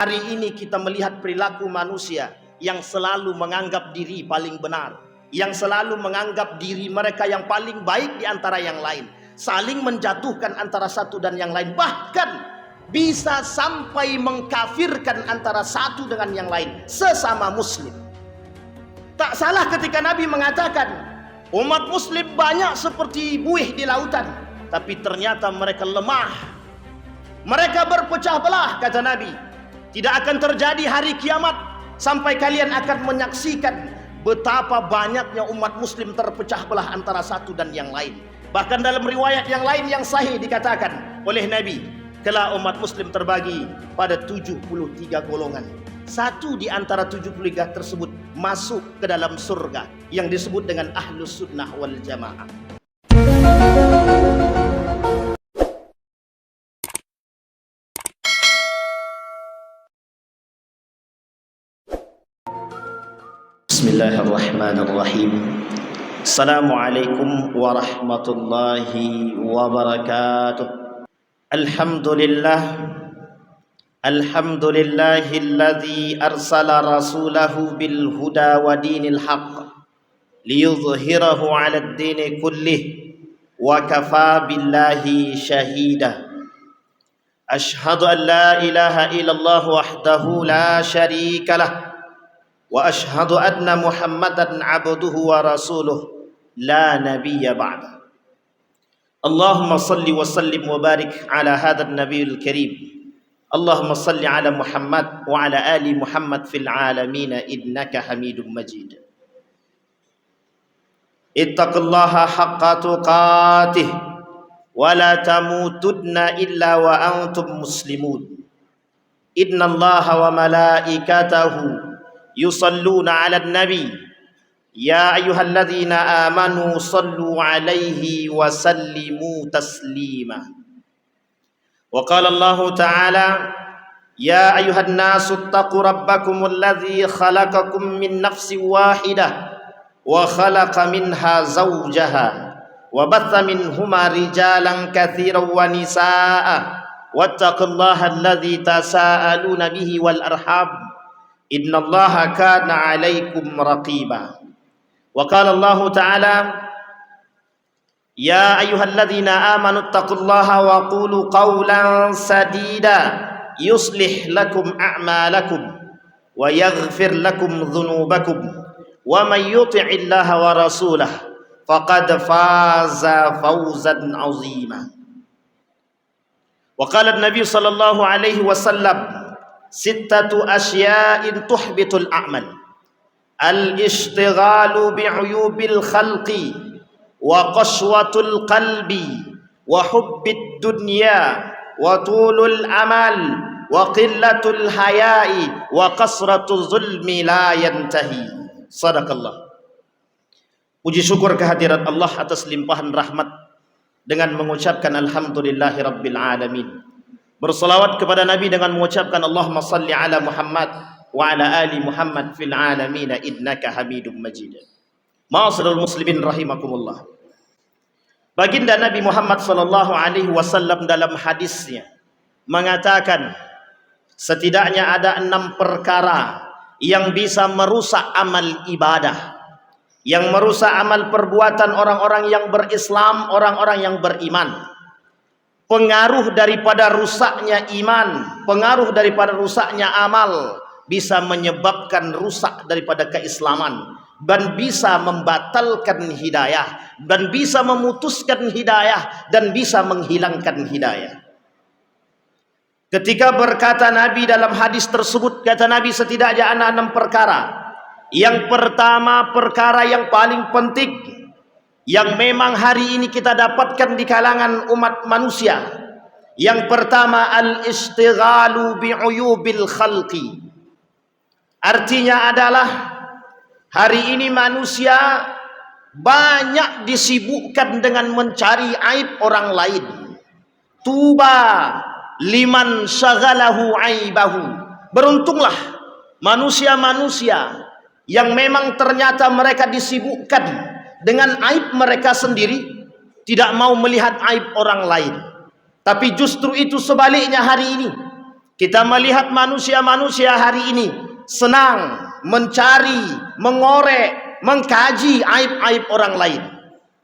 Hari ini kita melihat perilaku manusia yang selalu menganggap diri paling benar, yang selalu menganggap diri mereka yang paling baik di antara yang lain, saling menjatuhkan antara satu dan yang lain, bahkan bisa sampai mengkafirkan antara satu dengan yang lain, sesama muslim. Tak salah ketika Nabi mengatakan umat muslim banyak seperti buih di lautan, tapi ternyata mereka lemah, mereka berpecah belah. Kata Nabi, tidak akan terjadi hari kiamat sampai kalian akan menyaksikan betapa banyaknya umat muslim terpecah belah antara satu dan yang lain. Bahkan dalam riwayat yang lain yang sahih dikatakan oleh Nabi, kelak umat muslim terbagi pada 73 golongan. Satu di antara 73 tersebut masuk ke dalam surga yang disebut dengan Ahlus Sunnah wal Jamaah. Bismillahirrahmanirrahim. Assalamualaikum warahmatullahi wabarakatuh. Alhamdulillahilladzi arsala rasulahu bil huda wa dinil haqq liyudhhirahu 'alad dini kullih wa kafaa billahi shahida. Ashhadu an la ilaha illallah wahdahu la syarika lah wa ashhadu anna Muhammadan abduhu wa rasuluh la nabiyya ba'da. Allahumma salli wa sallim wa barik ala hadzal nabiyil karim. Allahumma salli ala Muhammad wa ala ali Muhammad fil alamin innaka Hamidum Majid. Ittaqullaha haqqa tuqatih wa la tamutunna illa wa antum muslimun. Innallaha wa malaikatahu yusalluna 'alan nabi ya ayyuhalladzina amanu sallu 'alaihi wa sallimu taslima. Wa qala Allahu ta'ala ya ayyuhan nasu ittaqu rabbakumul ladzi khalaqakum min nafsin wahidah wa khalaqa minha zawjaha wa batha minhuma rijalan katsiran wa nisaa'a wattaqullaha alladzi tasaaluna bihi wal arham innallaha kana 'alaikum raqiba. Wa qala Allahu ta'ala ya ayyuhalladzina amanu taqullaha wa qulu qawlan sadida yuslih lakum a'malakum wa yaghfir lakum dhunubakum wa may yuti'illaha wa rasulahu faqad faza fawzan 'azima. Wa qala an-nabiy sallallahu alaihi wasallam sittatu asya'in tuhbitul a'mal al-ishtighalu bi'uyubil khalqi wa qaswatul qalbi wa hubbid dunya wa tulul amal wa qillatul haya'i wa kasratul zulmi la yantahi. Sadaqallah. Puji syukur kehadirat Allah atas limpahan rahmat dengan mengucapkan alhamdulillahi rabbil alamin. Bersalawat kepada Nabi dengan mengucapkan Allahumma salli ala Muhammad wa ala ali Muhammad fil alamin innaka Hamidum Majid. Ma'asyiral muslimin rahimakumullah. Baginda Nabi Muhammad sallallahu alaihi wasallam dalam hadisnya mengatakan setidaknya ada 6 perkara yang bisa merusak amal ibadah, yang merusak amal perbuatan orang-orang yang berislam, orang-orang yang beriman. Pengaruh daripada rusaknya iman, pengaruh daripada rusaknya amal bisa menyebabkan rusak daripada keislaman, dan bisa membatalkan hidayah, dan bisa memutuskan hidayah, dan bisa menghilangkan hidayah. Ketika berkata Nabi dalam hadis tersebut, kata Nabi setidaknya ada 6 perkara. Yang pertama, perkara yang paling penting yang memang hari ini kita dapatkan di kalangan umat manusia. Yang pertama, al-istighalu bi'uyubil khalqi. Artinya adalah hari ini manusia banyak disibukkan dengan mencari aib orang lain. Tuba liman syaghalahu aibahu. Beruntunglah manusia-manusia yang memang ternyata mereka disibukkan dengan aib mereka sendiri, tidak mau melihat aib orang lain. Tapi justru itu sebaliknya hari ini Kita melihat manusia-manusia hari ini senang mencari, mengorek, mengkaji aib-aib orang lain.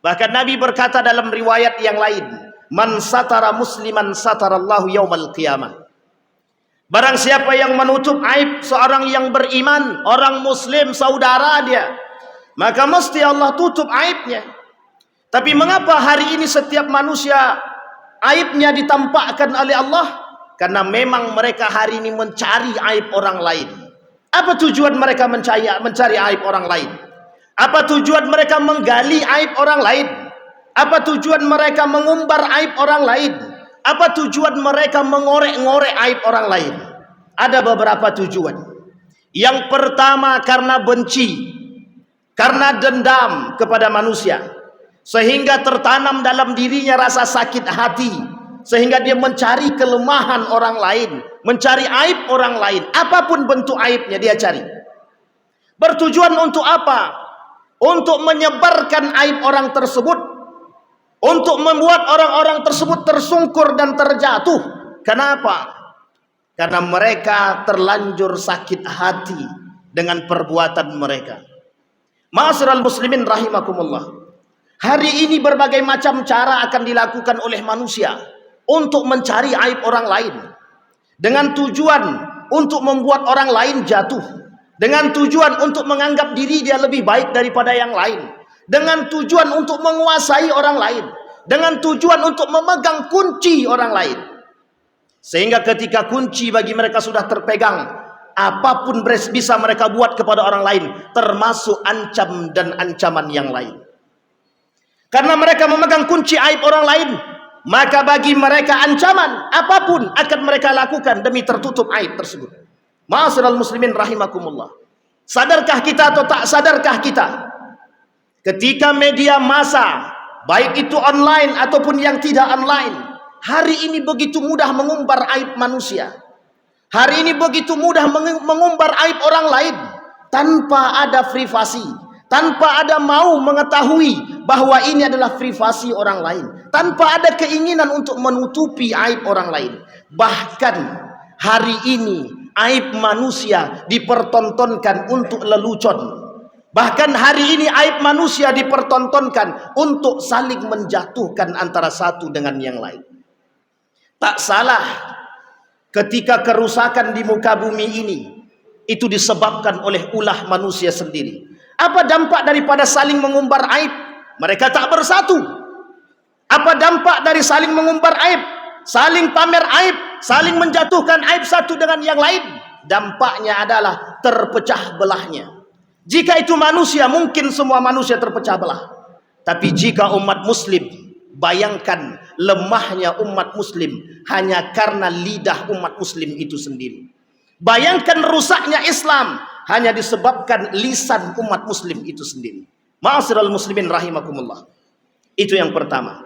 Bahkan Nabi berkata dalam riwayat yang lain, "Man satara musliman satarallahu yaumal qiyamah." Barang siapa yang menutup aib seorang yang beriman, orang muslim, saudara dia, maka mesti Allah tutup aibnya. Tapi mengapa hari ini setiap manusia aibnya ditampakkan oleh Allah? Karena memang mereka hari ini mencari aib orang lain. Apa tujuan mereka mencari aib orang lain? Apa tujuan mereka menggali aib orang lain? Apa tujuan mereka mengumbar aib orang lain? Apa tujuan mereka mengorek-ngorek aib orang lain? Ada beberapa tujuan. Yang pertama karena benci, karena dendam kepada manusia, sehingga tertanam dalam dirinya rasa sakit hati, sehingga dia mencari kelemahan orang lain, mencari aib orang lain, apapun bentuk aibnya dia cari. Bertujuan untuk apa? Untuk menyebarkan aib orang tersebut, untuk membuat orang-orang tersebut tersungkur dan terjatuh. Kenapa? Karena mereka terlanjur sakit hati dengan perbuatan mereka. Ma'asyiral muslimin rahimakumullah. Hari ini berbagai macam cara akan dilakukan oleh manusia untuk mencari aib orang lain, dengan tujuan untuk membuat orang lain jatuh, dengan tujuan untuk menganggap diri dia lebih baik daripada yang lain, dengan tujuan untuk menguasai orang lain, dengan tujuan untuk memegang kunci orang lain. Sehingga ketika kunci bagi mereka sudah terpegang, apapun bisa mereka buat kepada orang lain, termasuk ancam dan ancaman yang lain. Karena mereka memegang kunci aib orang lain, maka bagi mereka ancaman apapun akan mereka lakukan demi tertutup aib tersebut. Ma'asyiral muslimin rahimakumullah. Sadarkah kita atau tak sadarkah kita, ketika media massa, baik itu online ataupun yang tidak online, hari ini begitu mudah mengumbar aib manusia. Hari ini begitu mudah mengumbar aib orang lain tanpa ada privasi, tanpa ada mau mengetahui bahwa ini adalah privasi orang lain, tanpa ada keinginan untuk menutupi aib orang lain. Bahkan hari ini aib manusia dipertontonkan untuk lelucon. Bahkan hari ini aib manusia dipertontonkan untuk saling menjatuhkan antara satu dengan yang lain. Tak salah ketika kerusakan di muka bumi ini itu disebabkan oleh ulah manusia sendiri. Apa dampak daripada saling mengumbar aib? Mereka tak bersatu. Apa dampak dari saling mengumbar aib, saling pamer aib, saling menjatuhkan aib satu dengan yang lain? Dampaknya adalah terpecah belahnya. Jika itu manusia, mungkin semua manusia terpecah belah. Tapi jika umat muslim, bayangkan lemahnya umat muslim hanya karena lidah umat muslim itu sendiri. Bayangkan rusaknya Islam hanya disebabkan lisan umat muslim itu sendiri. Ma'asyiral muslimin rahimakumullah. Itu yang pertama.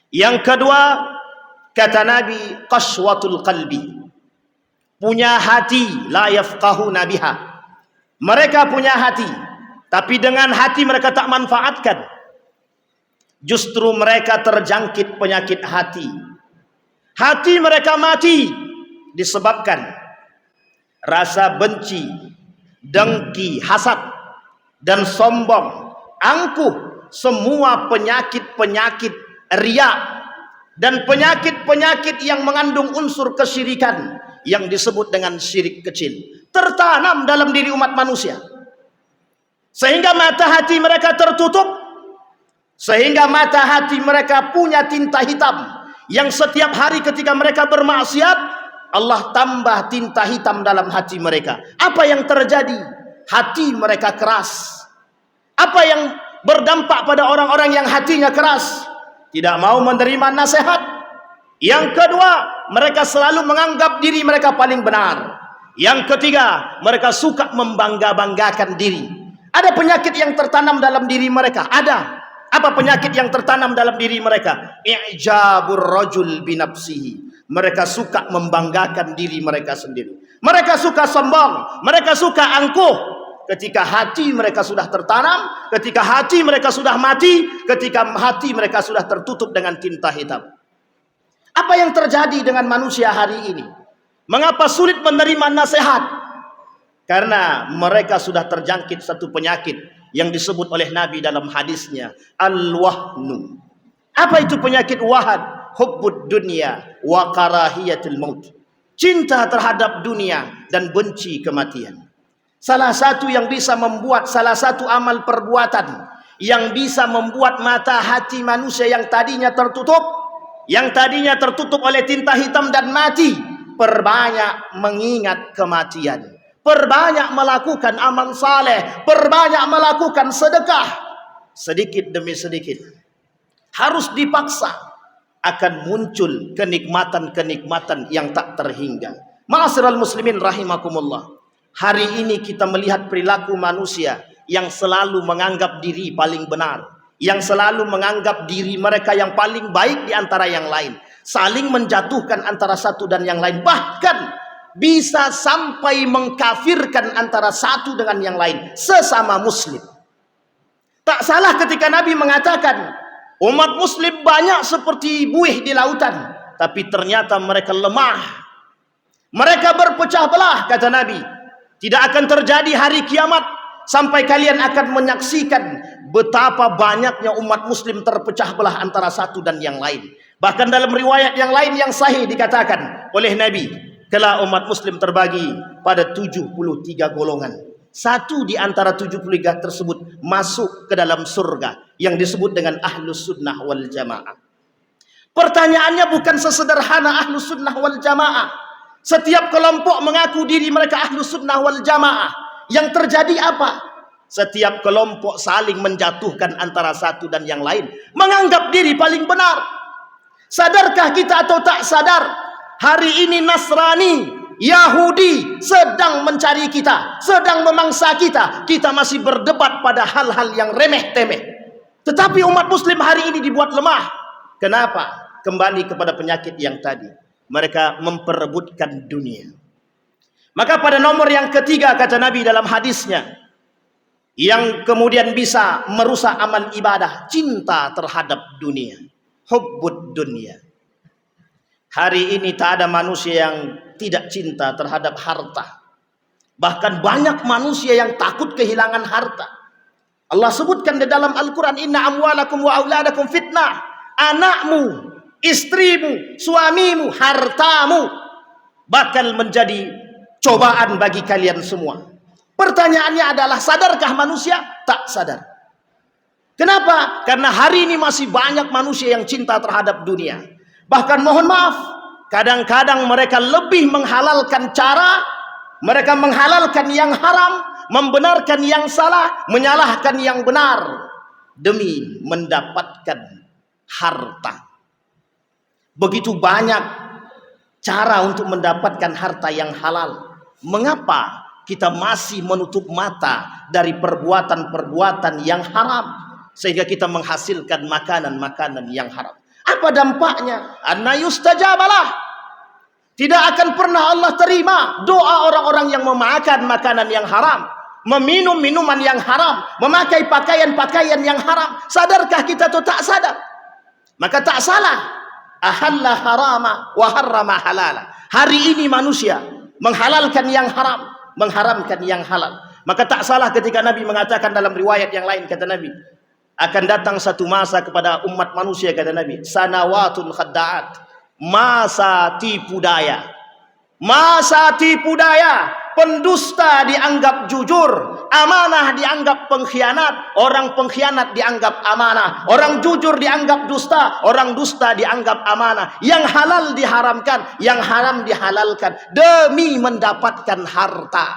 Yang kedua, kata Nabi, qaswatul qalbi. Punya hati, la yafqahuna biha. Mereka punya hati, tapi dengan hati mereka tak manfaatkan. Justru mereka terjangkit penyakit hati. Hati mereka mati disebabkan rasa benci, dengki, hasad, dan sombong, angkuh, semua penyakit-penyakit riya dan penyakit-penyakit yang mengandung unsur kesyirikan yang disebut dengan syirik kecil tertanam dalam diri umat manusia, sehingga mata hati mereka tertutup, sehingga mata hati mereka punya tinta hitam yang setiap hari ketika mereka bermaksiat, Allah tambah tinta hitam dalam hati mereka. Apa yang terjadi? Hati mereka keras. Apa yang berdampak pada orang-orang yang hatinya keras? Tidak mau menerima nasihat. Yang kedua, mereka selalu menganggap diri mereka paling benar. Yang ketiga, mereka suka membangga-banggakan diri. Ada penyakit yang tertanam dalam diri mereka. Ada. Apa penyakit yang tertanam dalam diri mereka? I'jabur rajul binafsihi. Mereka suka membanggakan diri mereka sendiri. Mereka suka sombong. Mereka suka angkuh. Ketika hati mereka sudah tertanam, ketika hati mereka sudah mati, ketika hati mereka sudah tertutup dengan tinta hitam. Apa yang terjadi dengan manusia hari ini? Mengapa sulit menerima nasihat? Karena mereka sudah terjangkit satu penyakit yang disebut oleh Nabi dalam hadisnya, al-wahnu. Apa itu penyakit wahad? Hubbud dunya wa karahiyatul maut. Cinta terhadap dunia dan benci kematian. Salah satu yang bisa membuat, salah satu amal perbuatan yang bisa membuat mata hati manusia yang tadinya tertutup oleh tinta hitam dan mati, perbanyak mengingat kematian, perbanyak melakukan amal saleh, perbanyak melakukan sedekah. Sedikit demi sedikit, harus dipaksa, akan muncul kenikmatan-kenikmatan yang tak terhingga. Ma'asyiral muslimin rahimakumullah. Hari ini kita melihat perilaku manusia yang selalu menganggap diri paling benar, yang selalu menganggap diri mereka yang paling baik di antara yang lain, saling menjatuhkan antara satu dan yang lain, bahkan bisa sampai mengkafirkan antara satu dengan yang lain, sesama muslim. Tak salah ketika Nabi mengatakan umat muslim banyak seperti buih di lautan, tapi ternyata mereka lemah, mereka berpecah belah. Kata Nabi, tidak akan terjadi hari kiamat sampai kalian akan menyaksikan betapa banyaknya umat muslim terpecah belah antara satu dan yang lain. Bahkan dalam riwayat yang lain yang sahih dikatakan oleh Nabi, kelak umat muslim terbagi pada 73 golongan. Satu di antara 73 tersebut masuk ke dalam surga yang disebut dengan ahlus sunnah wal jamaah. Pertanyaannya bukan sesederhana ahlus sunnah wal jamaah. Setiap kelompok mengaku diri mereka ahlus sunnah wal jamaah. Yang terjadi apa? Setiap kelompok saling menjatuhkan antara satu dan yang lain, menganggap diri paling benar. Sadarkah kita atau tak sadar, hari ini Nasrani, Yahudi sedang mencari kita, sedang memangsa kita. Kita masih berdebat pada hal-hal yang remeh-temeh. Tetapi umat muslim hari ini dibuat lemah. Kenapa? Kembali kepada penyakit yang tadi. Mereka memperebutkan dunia. Maka pada nomor yang ketiga kata Nabi dalam hadisnya, yang kemudian bisa merusak amal ibadah, cinta terhadap dunia. Hubbud dunia. Hari ini tak ada manusia yang tidak cinta terhadap harta. Bahkan banyak manusia yang takut kehilangan harta. Allah sebutkan di dalam Al-Quran, inna amwalakum wa auladakum fitnah. Anakmu, istrimu, suamimu, hartamu bakal menjadi cobaan bagi kalian semua. Pertanyaannya adalah, sadarkah manusia? Tak sadar. Kenapa? Karena hari ini masih banyak manusia yang cinta terhadap dunia. Bahkan mohon maaf, kadang-kadang mereka lebih menghalalkan cara, mereka menghalalkan yang haram, membenarkan yang salah, menyalahkan yang benar demi mendapatkan harta. Begitu banyak cara untuk mendapatkan harta yang halal. Mengapa kita masih menutup mata dari perbuatan-perbuatan yang haram, sehingga kita menghasilkan makanan-makanan yang haram? Apa dampaknya? Anna yustajabalah. Tidak akan pernah Allah terima doa orang-orang yang memakan makanan yang haram, meminum minuman yang haram, memakai pakaian-pakaian yang haram. Sadarkah kita atau tak sadar? Maka tak salah, ahalla harama wa harrama halala. Hari ini manusia menghalalkan yang haram, mengharamkan yang halal. Maka tak salah ketika Nabi mengatakan dalam riwayat yang lain, kata Nabi, akan datang satu masa kepada umat manusia, kata Nabi, sanawatun khadda'at, masa tipu daya. Masa tipu daya, pendusta dianggap jujur, amanah dianggap pengkhianat, orang pengkhianat dianggap amanah, orang jujur dianggap dusta, orang dusta dianggap amanah. Yang halal diharamkan, yang haram dihalalkan demi mendapatkan harta.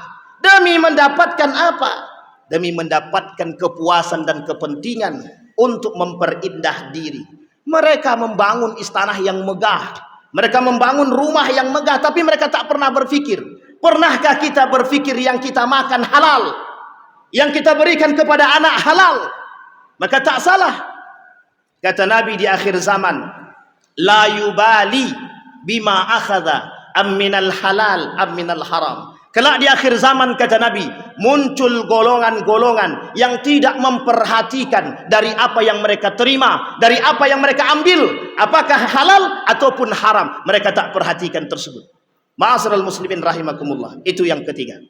Demi mendapatkan apa? Demi mendapatkan kepuasan dan kepentingan untuk memperindah diri. Mereka membangun istana yang megah, mereka membangun rumah yang megah, tapi mereka tak pernah berpikir, pernahkah kita berpikir yang kita makan halal, yang kita berikan kepada anak halal? Maka tak salah kata Nabi di akhir zaman, la yubali bima akhadha am minal halal am minal haram. Kelak di akhir zaman, kata Nabi, muncul golongan-golongan yang tidak memperhatikan dari apa yang mereka terima, dari apa yang mereka ambil, apakah halal ataupun haram. Mereka tak perhatikan tersebut. Ma'asyiral muslimin rahimakumullah. Itu yang ketiga.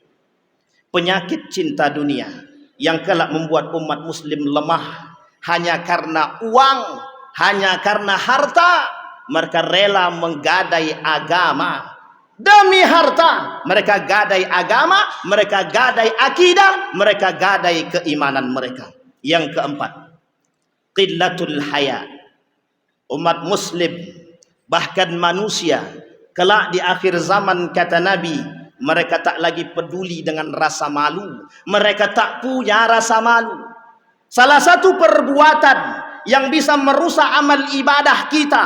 Penyakit cinta dunia yang kelak membuat umat muslim lemah hanya karena uang, hanya karena harta. Mereka rela menggadai agama demi harta. Mereka gadai agama, mereka gadai akidah, mereka gadai keimanan mereka. Yang keempat, qillatul haya. Umat muslim, bahkan manusia kelak di akhir zaman, kata Nabi, mereka tak lagi peduli dengan rasa malu. Mereka tak punya rasa malu. Salah satu perbuatan yang bisa merusak amal ibadah kita,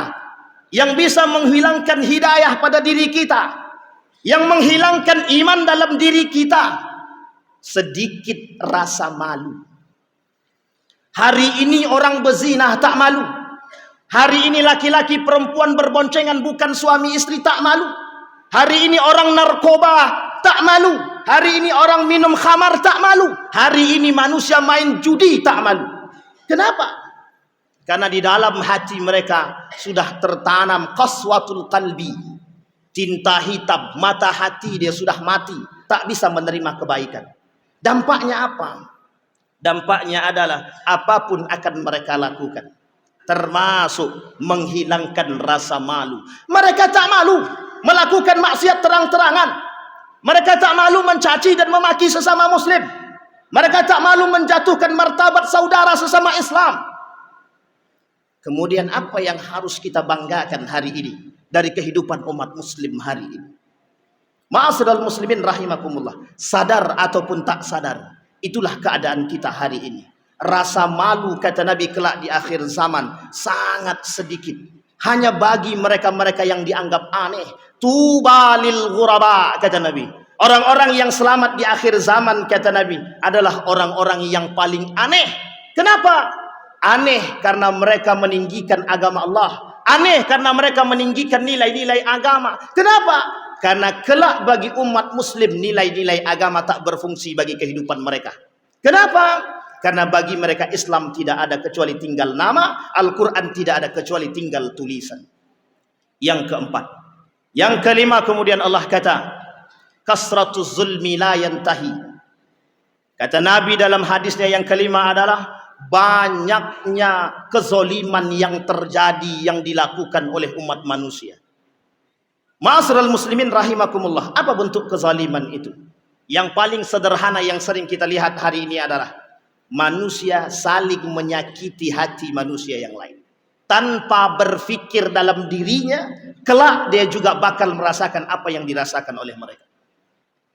yang bisa menghilangkan hidayah pada diri kita, yang menghilangkan iman dalam diri kita, sedikit rasa malu. Hari ini orang berzina tak malu. Hari ini laki-laki perempuan berboncengan bukan suami istri tak malu. Hari ini orang narkoba tak malu. Hari ini orang minum khamar tak malu. Hari ini manusia main judi tak malu. Kenapa? Karena di dalam hati mereka sudah tertanam qaswatul qalbi. Tinta hitam, mata hati dia sudah mati, tak bisa menerima kebaikan. Dampaknya apa? Dampaknya adalah apapun akan mereka lakukan, termasuk menghilangkan rasa malu. Mereka tak malu melakukan maksiat terang-terangan. Mereka tak malu mencaci dan memaki sesama muslim. Mereka tak malu menjatuhkan martabat saudara sesama Islam. Kemudian apa yang harus kita banggakan hari ini dari kehidupan umat muslim hari ini? Ma'asyiral muslimin rahimakumullah. Sadar ataupun tak sadar, itulah keadaan kita hari ini. Rasa malu, kata Nabi, kelak di akhir zaman sangat sedikit. Hanya bagi mereka-mereka yang dianggap aneh. Tuba lil ghuraba, kata Nabi. Orang-orang yang selamat di akhir zaman, kata Nabi, adalah orang-orang yang paling aneh. Kenapa? Aneh karena mereka meninggikan agama Allah. Aneh karena mereka meninggikan nilai-nilai agama. Kenapa? Karena kelak bagi umat muslim nilai-nilai agama tak berfungsi bagi kehidupan mereka. Kenapa? Karena bagi mereka Islam tidak ada kecuali tinggal nama, Al-Quran tidak ada kecuali tinggal tulisan. Yang keempat. Yang kelima kemudian Allah kata, kasratuz zulmi la yantahi. Kata Nabi dalam hadisnya yang kelima adalah banyaknya kezoliman yang terjadi, yang dilakukan oleh umat manusia. Ma'asyiral muslimin rahimakumullah. Apa bentuk kezaliman itu? Yang paling sederhana yang sering kita lihat hari ini adalah manusia saling menyakiti hati manusia yang lain. Tanpa berpikir dalam dirinya, kelak dia juga bakal merasakan apa yang dirasakan oleh mereka.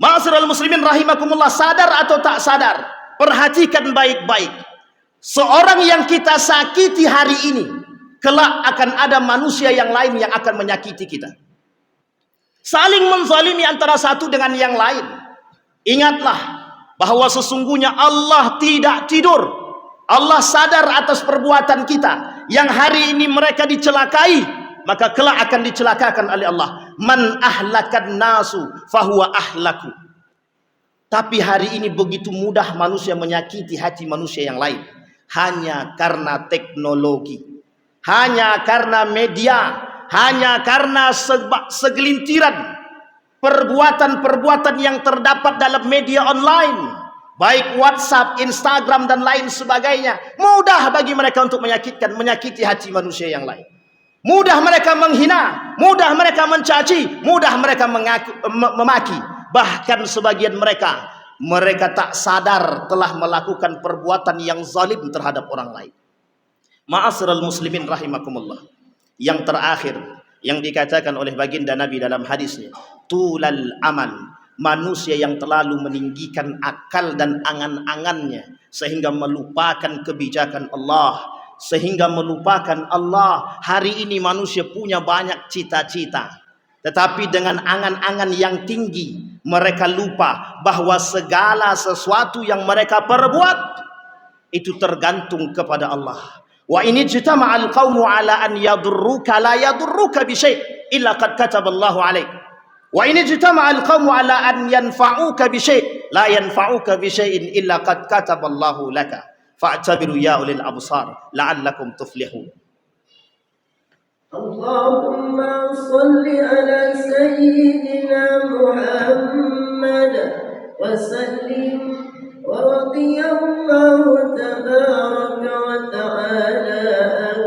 Ma'asyiral muslimin rahimakumullah, sadar atau tak sadar, perhatikan baik-baik. Seorang yang kita sakiti hari ini, kelak akan ada manusia yang lain yang akan menyakiti kita. Saling menzalimi antara satu dengan yang lain. Ingatlah bahwa sesungguhnya Allah tidak tidur. Allah sadar atas perbuatan kita. Yang hari ini mereka dicelakai, maka kelak akan dicelakakan oleh Allah. Man ahlakan nasu fahuwa ahlaku. Tapi hari ini begitu mudah manusia menyakiti hati manusia yang lain. Hanya karena teknologi. Hanya karena media. Hanya karena segelintiran perbuatan-perbuatan yang terdapat dalam media online, baik WhatsApp, Instagram dan lain sebagainya, mudah bagi mereka untuk menyakiti hati manusia yang lain. Mudah mereka menghina, mudah mereka mencaci, mudah mereka memaki. Bahkan sebagian mereka tak sadar telah melakukan perbuatan yang zalim terhadap orang lain. Ma'asyiral muslimin rahimakumullah. Yang terakhir yang dikatakan oleh baginda Nabi dalam hadisnya, tulal amal, manusia yang terlalu meninggikan akal dan angan-angannya sehingga melupakan kebijakan Allah, sehingga melupakan Allah. Hari ini manusia punya banyak cita-cita, tetapi dengan angan-angan yang tinggi mereka lupa bahwa segala sesuatu yang mereka perbuat itu tergantung kepada Allah. Wa ini jitama'al qawmu ala an yadurruka la yadurruka bisyai' illa qad kataballahu alaik. Wa ini jitama'al qawmu ala an yanfa'uka bisyai' la yanfa'uka bisyai'in illa qad kataballahu laka. Fa'tabiru ya ulil absar la'allakum tuflihun. اللهم صل على سيدنا محمد وسلم ورضي الله تبارك وتعالى عن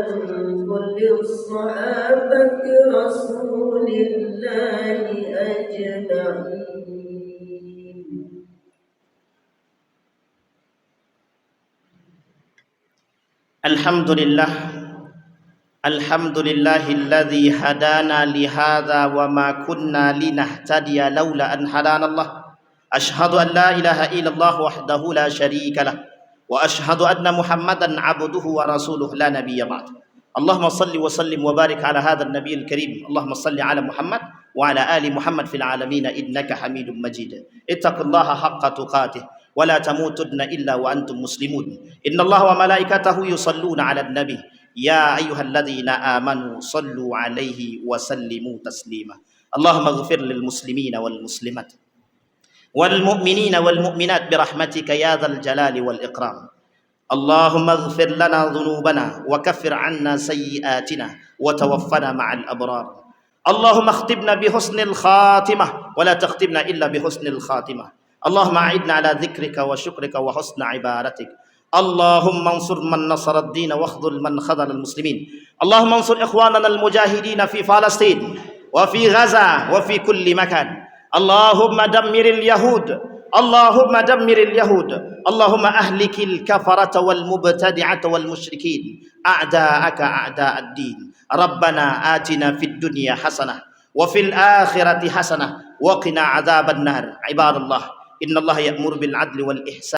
كل الصحابة رسول الله أجمعين. الحمد لله الذي هدانا لهذا وما كنا لنهتدي لولا أن هدانا الله. أشهد أن لا إله إلا الله وحده لا شريك له وأشهد أن محمدا عبده ورسوله لا نبي بعد. اللهم صل وسلم وبارك على هذا النبي الكريم. اللهم صل على محمد وعلى آل محمد في العالمين إنك حميد مجيد. اتقوا الله حق تقاته ولا تموتن إلا وأنتم مسلمون. إن الله وملائكته يصلون على النبي يا أيها الذين آمنوا صلوا عليه وسلموا تسليما. اللهم اغفر للمسلمين والمسلمات والمؤمنين والمؤمنات برحمتك يا ذا الجلال والإكرام. اللهم اغفر لنا ذنوبنا وكفر عنا سيئاتنا وتوفنا مع الأبرار. اللهم اختمنا بحسن الخاتمة ولا تختمنا إلا بحسن الخاتمة. اللهم أعدنا على ذكرك وشكرك وحسن عبادتك. اللهم انصر من نصر الدين واخذل من خذل المسلمين. اللهم انصر إخواننا المجاهدين في فلسطين وفي غزة وفي كل مكان. اللهم دمر اليهود، اللهم دمر اليهود، اللهم أهلك الكفرة والمبتدعة والمشركين أعداءك أعداء الدين. ربنا آتنا في الدنيا حسنة وفي الآخرة حسنة وقنا عذاب النار. عباد الله، إن الله يأمر بالعدل والإحسان